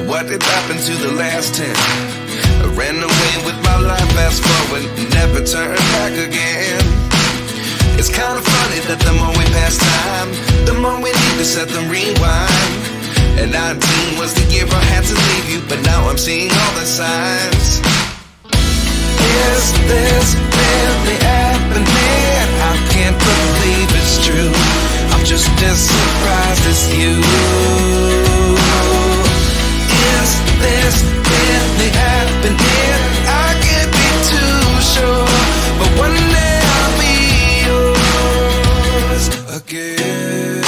What did happen to the last 10? I ran away with my life, fast forward, never turn back again. It's kind of funny that the more we pass time, the more we need to set the rewind. And 19 was the year I had to leave you, but now I'm seeing all the signs. Is this really happening? I can't believe it's true. I'm just as surprised as you. Is this really happening? I can't be too sure, but one day I'll be yours again.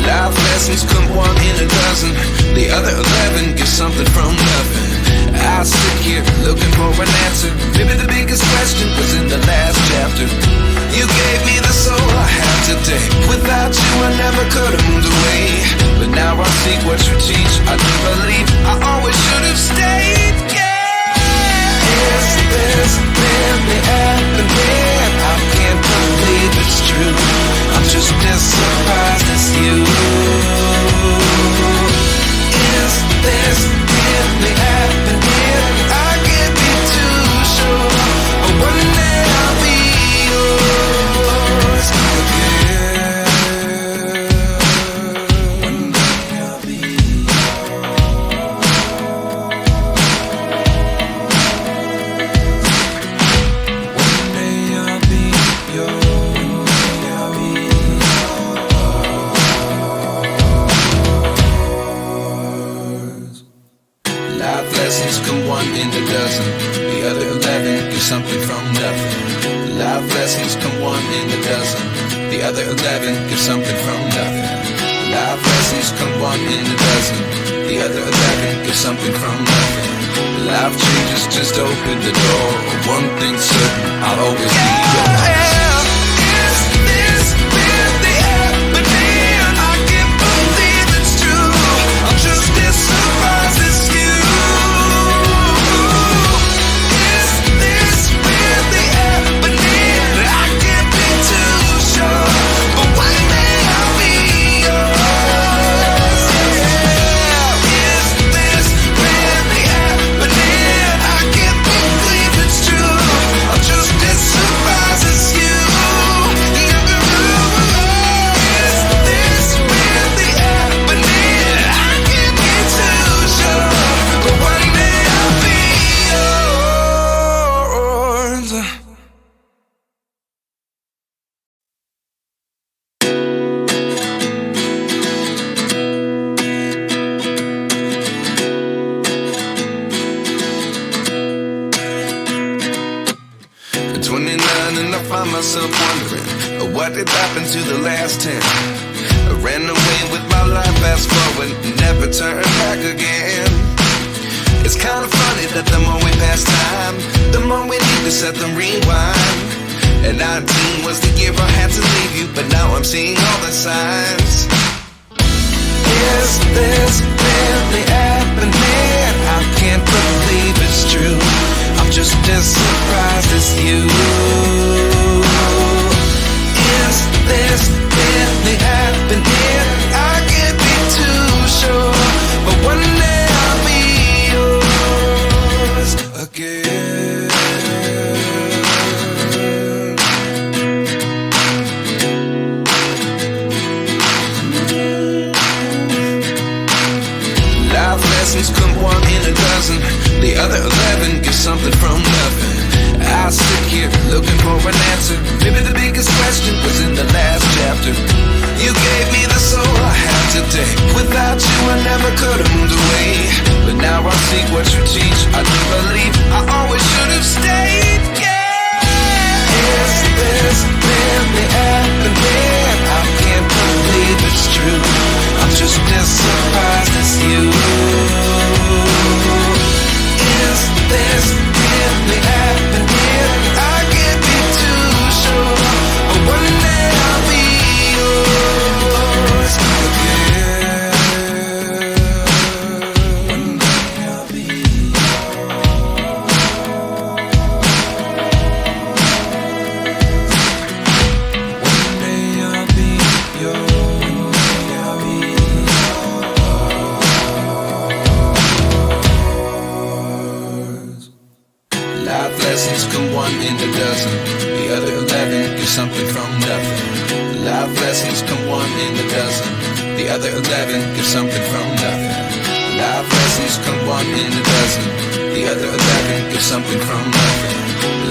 Life lessons come one in a dozen. The other 11 get something from nothing. I sit here looking for an answer. Maybe the biggest question was in the last chapter. You gave me the soul I have today. Without you I never could have moved away. But now I see what you teach. I do believe I always should have stayed. Yeah. Is this really happening? I can't believe it's true. I'm just as surprised as you. Is this really happening? I can't be too sure, but one day I'll be yours again. One day I'll be yours. One day I'll be yours. Life lessons come one in a dozen. The other 11 get something from nothing. Life lessons come one in a dozen. The other 11 get something from nothing. Life lessons come one in a dozen. The other 11 get something from nothing. Life changes just open the door. One thing's certain, I'll always be yours. Is this really happening? I can't believe it's true. I'm just as surprised as you. Myself wondering what did happen to the last 10. I ran away with my life, fast forward, never turn back again. It's kind of funny that the more we pass time, the more we need to set the rewind. And 19 was the year I had to leave you, but now I'm seeing all the signs. Is this really happening? I can't believe it's true. I'm just as surprised as you. Is this really happening? I can't be too sure, but one day I'll be yours again. Life lessons come one in a dozen. The other 11 get something from nothing. I sit here looking for an answer. Maybe the biggest question was in the last chapter. You gave me the soul I have today. Without you I never could have moved away. But now I see what you teach. I do believe I always should have stayed. Yeah. Is this really happening? I can't believe it's true. I'm just as surprised as you. Is this really happening? I can't be too sure, but one day I'll be yours again. One day I'll be yours. in a dozen. The other 11 get something from nothing. Life lessons come one in a dozen. The other 11 get something from nothing. Life lessons come one in a dozen. The other 11 get something from nothing.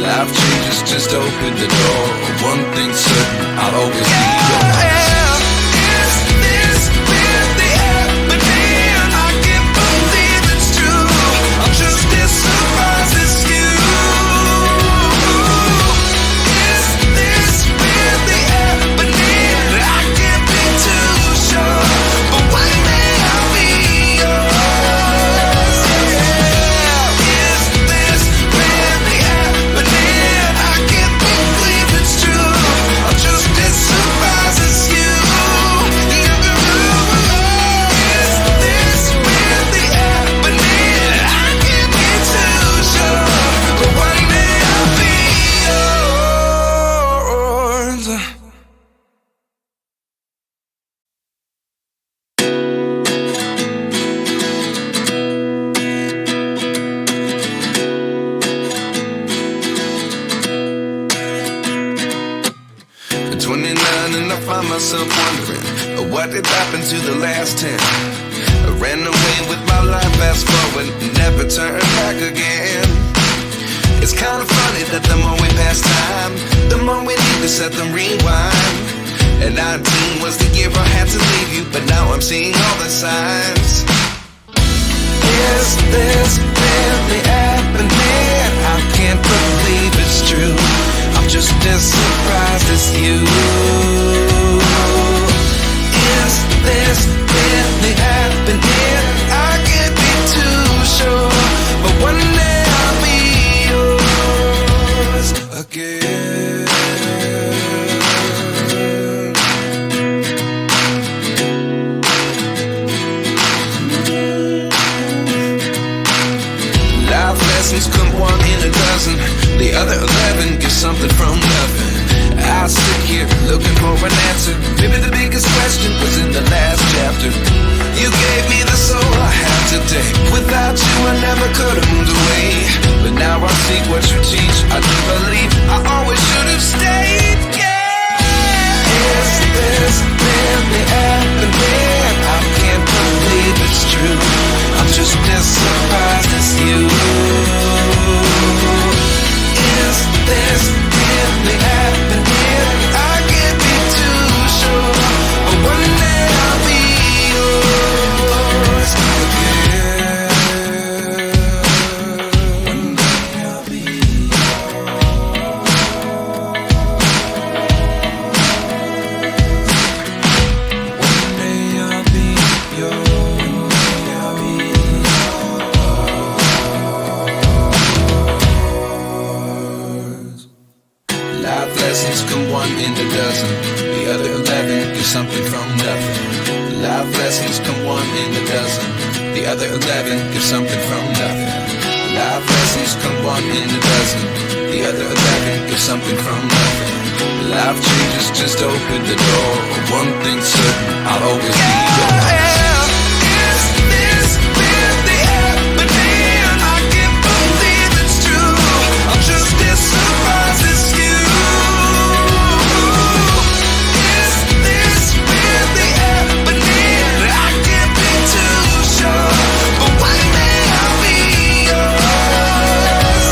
Life changes, just open the door. One thing's certain, I'll always be yours. Is this really happening? I can't believe it's true. I'm just as surprised as you. Is this really happening? I can't be too sure, but one day I'll be yours. Is this really happening? I can't believe it's true. I'm just as surprised as you. Is this really happening? I can't be too sure, but one day I'll be yours. 29 and I find myself wondering, what did happen to the last 10? I ran away with my life, fast forward, never turn back again. It's kind of funny that the more we pass time, the more we need to set them rewind. And 19 was the year I had to leave you, but now I'm seeing all the signs. Is this really happening? I can't believe it's true. I'm just as surprised as you. Is this really happening? I can't be too sure, but one day I'll be yours again. Life lessons come one in a dozen. The other 11 get something from nothing. I sit here looking for an answer. Maybe the biggest question was in the last chapter. You gave me the soul I have today. Without you I never could have moved away. But now I see what you teach. I do believe I always should have stayed. Yeah. Is this really happening? I can't believe it's true. I'm just as surprised as you. Is this really happening? I can't be too sure, but one day I'll be yours again. One day I'll be yours. One day I'll be yours. I'll be yours. Life lessons come one in a dozen. The other 11 get something from nothing. Life lessons come one in a dozen. The other 11 get something from nothing. Life lessons come one in a dozen. The other 11 get something from nothing. Life changes, just open the door. One thing's certain, I'll always be yours. Is this really happening? I can't believe it's true. I'm just as surprised as you. Is this really happening? I can't be too sure, but one day I'll be yours.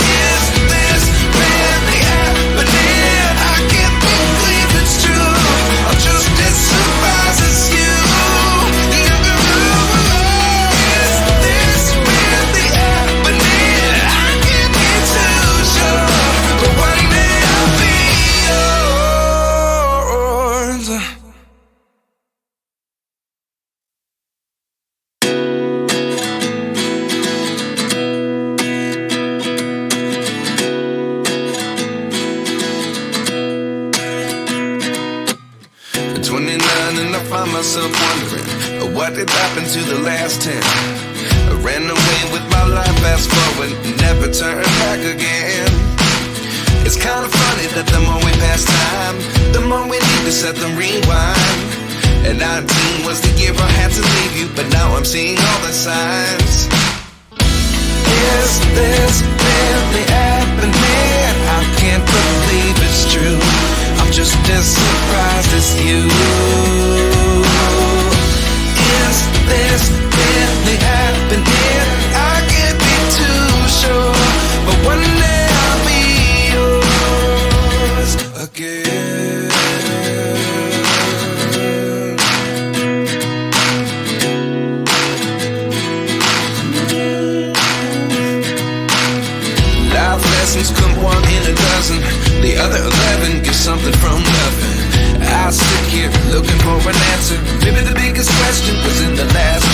Is this really happening? I can't believe it's true. I'm just as surprised as you. Is this really happening? I can't be too sure, but one day I'll be yours. 29 and I find myself wondering, what did happen to the last 10? I ran away with my life, fast forward, never turn back again. It's kind of funny that the more we pass time, the more we need to set them rewind. And 19 was the year I had to leave you, but now I'm seeing all the signs. Is this really happening? I can't believe it's true. I'm just as surprised as you. Is this really happening? I can't be too sure, but one day I'll be yours again. Life lessons come one in a dozen. The other 11 get something from nothing. I sit here looking for an answer. Maybe the biggest question was in the last